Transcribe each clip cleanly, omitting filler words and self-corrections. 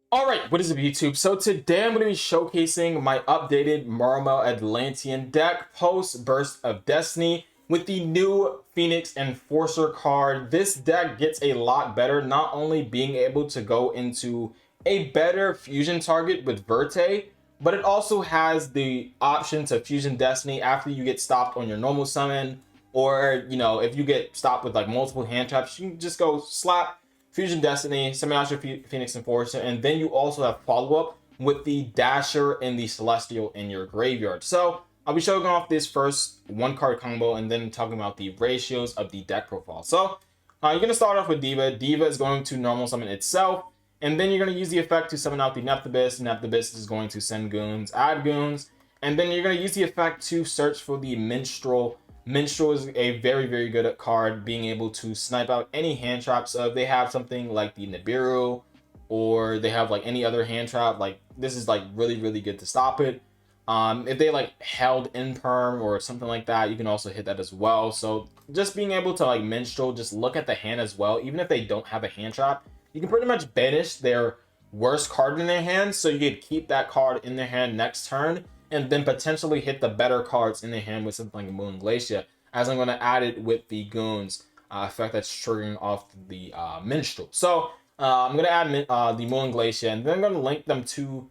Alright, what is up YouTube? So today I'm going to be showcasing my updated Mermail Atlantean deck post Burst of Destiny with the new Phoenix Enforcer card. This deck gets a lot better, not only being able to go into a better fusion target with Verte, but it also has the option to fusion Destiny after you get stopped on your normal summon, or if you get stopped with like multiple hand traps, you can just go slap Fusion Destiny, Semi-Astral Phoenix Enforcer, and then you also have follow-up with the Dasher and the Celestial in your graveyard. So I'll be showing off this first one-card combo and then talking about the ratios of the deck profile. So you're going to start off with Diva. Diva is going to normal summon itself, and then you're going to use the effect to summon out the Nephthybis. Nephthybis is going to send goons, add goons, and then you're going to use the effect to search for the Minstrel. Minstrel is a very good card, being able to snipe out any hand traps. So if they have something like the Nibiru, or they have like any other hand trap, like this is like really good to stop it. If they like held in perm or something like that, you can also hit that as well. So just being able to like Minstrel, just look at the hand as well. Even if they don't have a hand trap, you can pretty much banish their worst card in their hand, so you could keep that card in their hand next turn, and then potentially hit the better cards in their hand with something like Moon Glacier, as I'm going to add it with the Goons effect that's triggering off the Minstrel. So I'm going to add the Moon Glacier, and then I'm going to link them to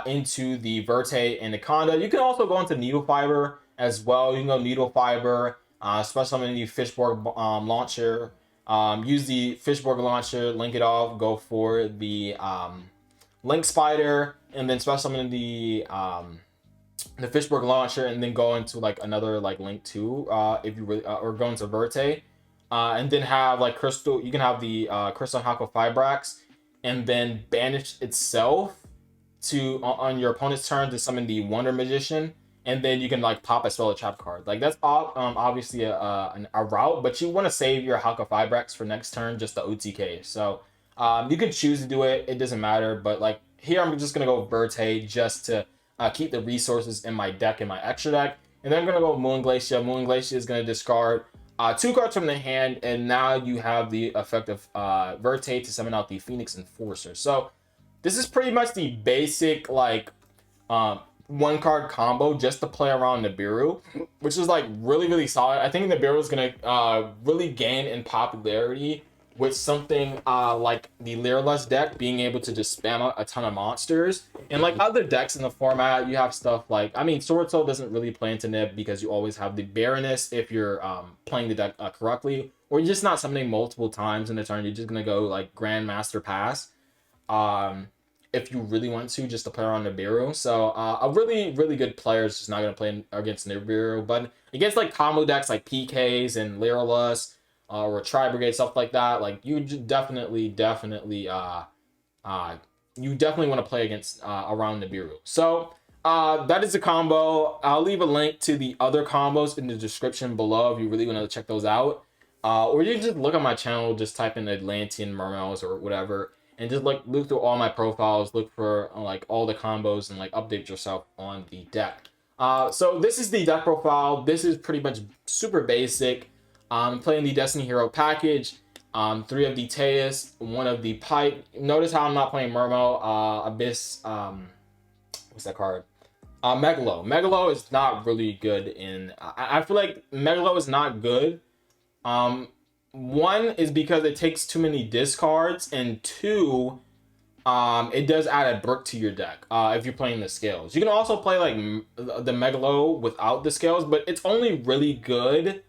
into the Verte and the Conda. You can also go into Needle Fiber as well. You can go Needle Fiber, especially in the Fishborg launcher. Use the Fishborg launcher, link it off, go for the Link Spider, and then special summon the Fishborg launcher, and then go into like another like link 2 if you really or go into Verte, and then have like Crystal. You can have the Crystal Hako Fibrax, and then banish itself to on your opponent's turn to summon the Wonder Magician, and then you can like pop a spell or trap card. Like that's obviously a route, but you want to save your Hako Fibrax for next turn, just the OTK. So you can choose to do it, it doesn't matter, but like here I'm just gonna go Verte just to keep the resources in my deck, in my extra deck. And then I'm going to go Moon Glacier. Moon Glacier is going to discard 2 cards from the hand, and now you have the effect of Verte to summon out the Phoenix Enforcer. So this is pretty much the basic like one card combo just to play around Nibiru, which is like really solid. I think Nibiru is going to really gain in popularity with something like the Lyralust deck being able to just spam out a ton of monsters. And like other decks in the format, you have stuff like, I mean, Sword Soul doesn't really play into Nib because you always have the Baroness if you're playing the deck correctly, or you're just not summoning multiple times in a turn. You're just going to go like Grandmaster Pass if you really want to, just to play around Nibiru. So a really good player is just not going to play against Nibiru, but against like combo decks like PKs and Lyralust, or Tri Brigade, stuff like that, like you definitely you definitely want to play against around Nibiru. So that is the combo. I'll leave a link to the other combos in the description below if you really want to check those out, or you can just look on my channel, just type in Atlantean Mermails or whatever, and just like look through all my profiles, look for like all the combos, and like update yourself on the deck. So this is the deck profile. This is pretty much super basic. I'm playing the Destiny Hero package, 3 of the Teus, 1 of the Pipe. Notice how I'm not playing Mermail, Abyss, what's that card? Megalo. Megalo is not really good in, I feel like Megalo is not good. 1 is because it takes too many discards, and 2, it does add a brick to your deck if you're playing the scales. You can also play like the Megalo without the scales, but it's only really good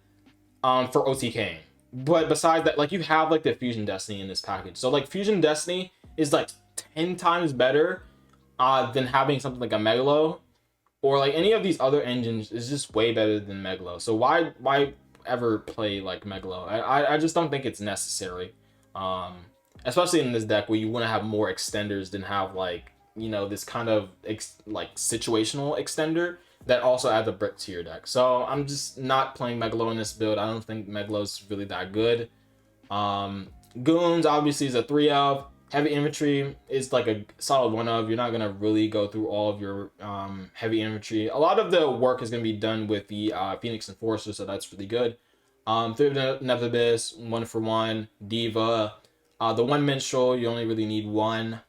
for OTKing. But besides that, like you have like the Fusion Destiny in this package. So like Fusion Destiny is like 10 times better than having something like a Megalo, or like any of these other engines is just way better than Megalo. So why ever play like Megalo? I just don't think it's necessary. Especially in this deck where you want to have more extenders than have like, this kind of like situational extender that also adds a brick to your deck. So I'm just not playing Megalo in this build. I don't think Megalo's really that good. Goons obviously is a 3 of. Heavy infantry is like a solid 1 of. You're not gonna really go through all of your heavy infantry. A lot of the work is gonna be done with the Phoenix Enforcer, so that's really good. 3 of Nephthybis, 1 for 1. Diva. The 1 Minstrel, you only really need 1.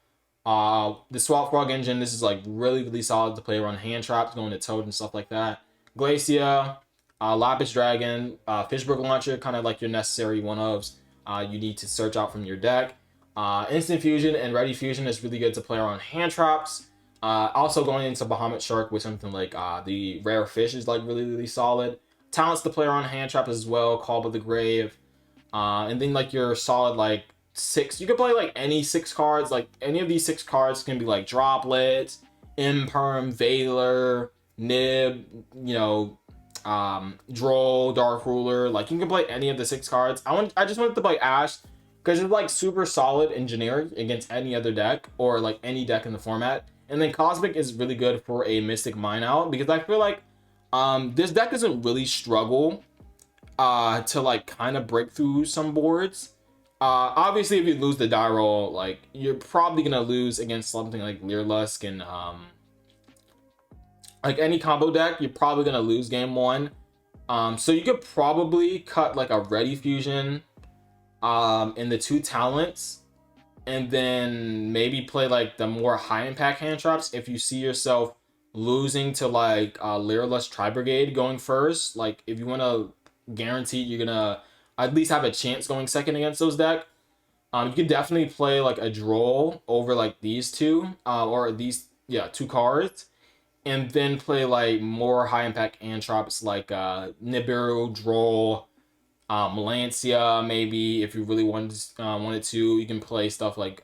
The Swap Frog Engine, this is like really solid to play around hand traps, going to Toad and stuff like that. Glacia, Lapis Dragon, Fishbrook Launcher, kind of like your necessary one-ofs you need to search out from your deck. Instant Fusion and Ready Fusion is really good to play around hand traps. Also going into Bahamut Shark with something like the Rare Fish is like really solid. Talents to play around hand traps as well, Call of the Grave. And then like your solid like 6, you can play like any 6 cards, like any of these 6 cards can be like Droplets, Imperm, Veiler, Nib, you know, Droll, Dark Ruler. Like you can play any of the 6 cards. I just wanted to play Ash because it's like super solid and generic against any other deck or like any deck in the format. And then Cosmic is really good for a Mystic Mine Out because I feel like this deck doesn't really struggle to like kind of break through some boards. Obviously, if you lose the die roll, like you're probably gonna lose against something like Leerlusk and like any combo deck, you're probably gonna lose game 1. So you could probably cut like a Ready Fusion in the 2 talents, and then maybe play like the more high impact hand traps if you see yourself losing to like Leerlusk Tri-Brigade going first. Like if you want to guarantee you're gonna at least have a chance going second against those deck, you could definitely play like a Droll over like these 2 or these 2 cards, and then play like more high impact hand traps like Nibiru, Droll, Melantia. Maybe if you really wanted to, you can play stuff like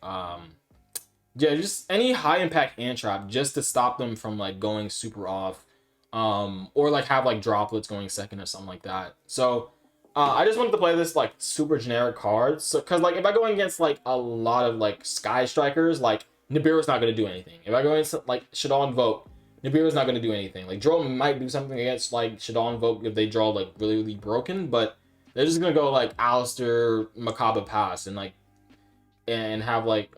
just any high impact hand trap just to stop them from like going super off, or like have like Droplets going second or something like that. So I just wanted to play this like super generic cards. So, cause like if I go against like a lot of like Sky Strikers, like Nibiru's not gonna do anything. If I go against like Shaddoll Invoke, Nibiru's not gonna do anything. Like Droll might do something against like Shaddoll Invoke if they draw like really broken, but they're just gonna go like Alistair, Macabre Pass, and like and have like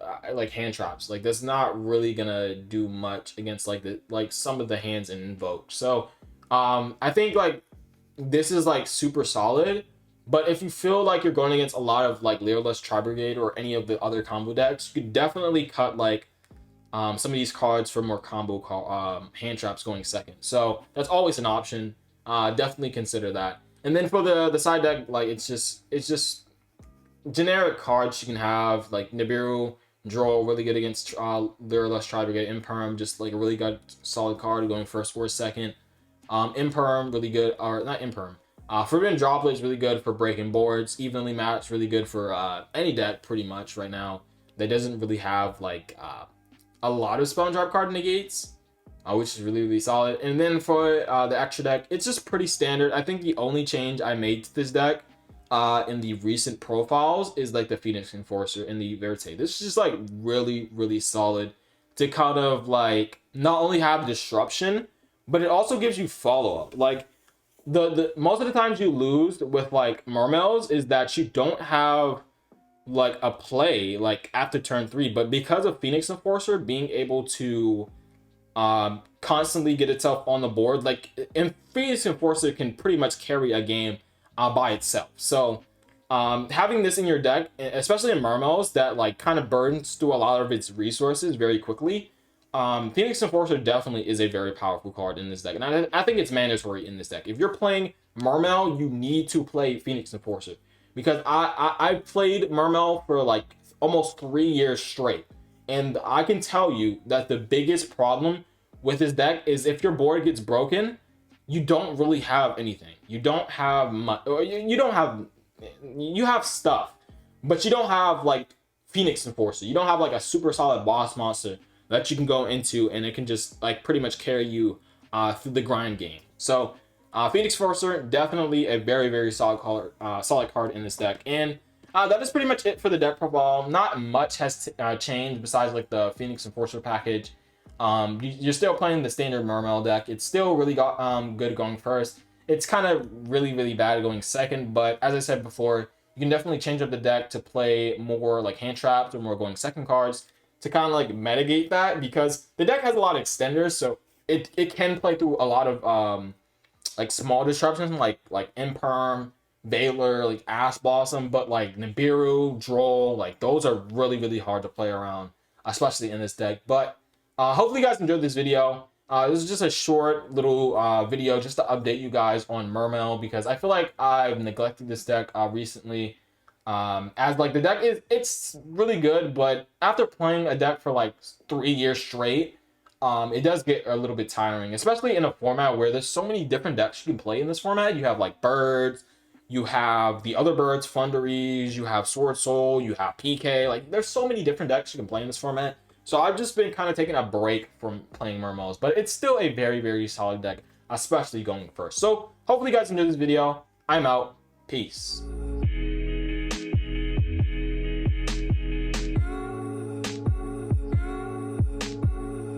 hand traps. Like that's not really gonna do much against like some of the hands in Invoke. So I think like this is like super solid, but if you feel like you're going against a lot of like Leerlusk Tri-Brigade or any of the other combo decks, you could definitely cut like some of these cards for more combo hand traps going second. So that's always an option. Definitely consider that. And then for the side deck, like it's just generic cards you can have, like Nibiru, Droll, really good against Leerlusk Tri-Brigade. Imperm, just like a really good solid card going first or second. Imperm, really good, or not Imperm. Forbidden Droplet is really good for breaking boards. Evenly Matched, really good for any deck pretty much right now that doesn't really have like a lot of spell and drop card negates, which is really solid. And then for the extra deck, it's just pretty standard. I think the only change I made to this deck in the recent profiles is like the Phoenix Enforcer and the Verte. This is just like really solid to kind of like not only have disruption, but it also gives you follow-up. Like the most of the times you lose with like Mermails is that you don't have like a play like after turn 3, but because of Phoenix Enforcer being able to constantly get itself on the board, like and Phoenix Enforcer can pretty much carry a game by itself. So having this in your deck, especially in Mermails that like kind of burns through a lot of its resources very quickly, Phoenix Enforcer definitely is a very powerful card in this deck, and I think it's mandatory in this deck. If you're playing Mermail, you need to play Phoenix Enforcer, because I played Mermail for like almost 3 years straight, and I can tell you that the biggest problem with this deck is if your board gets broken, you don't really have anything. You don't have much, or you have stuff, but you don't have like Phoenix Enforcer. You don't have like a super solid boss monster that you can go into and it can just like pretty much carry you through the grind game. So Phoenix Enforcer, definitely a very solid card in this deck. And that is pretty much it for the deck profile. Not much has changed besides like the Phoenix Enforcer package. You're still playing the standard Mermail deck. It's still really good going first. It's kind of really bad going second, but as I said before, you can definitely change up the deck to play more like hand traps or more going second cards to kind of like mitigate that, because the deck has a lot of extenders, so it can play through a lot of like small disruptions like Imperm, Veiler, like Ash Blossom, but like Nibiru, Droll, like those are really hard to play around especially in this deck. But hopefully you guys enjoyed this video. This is just a short little video just to update you guys on Mermail, because I feel like I've neglected this deck recently. As like the deck it's really good, but after playing a deck for like 3 years straight, it does get a little bit tiring, especially in a format where there's so many different decks you can play in this format. You have like birds, you have the other birds, Funderies, you have Sword Soul, you have PK. Like there's so many different decks you can play in this format. So I've just been kind of taking a break from playing Mermails, but it's still a very, very solid deck, especially going first. So hopefully you guys enjoyed this video. I'm out. Peace.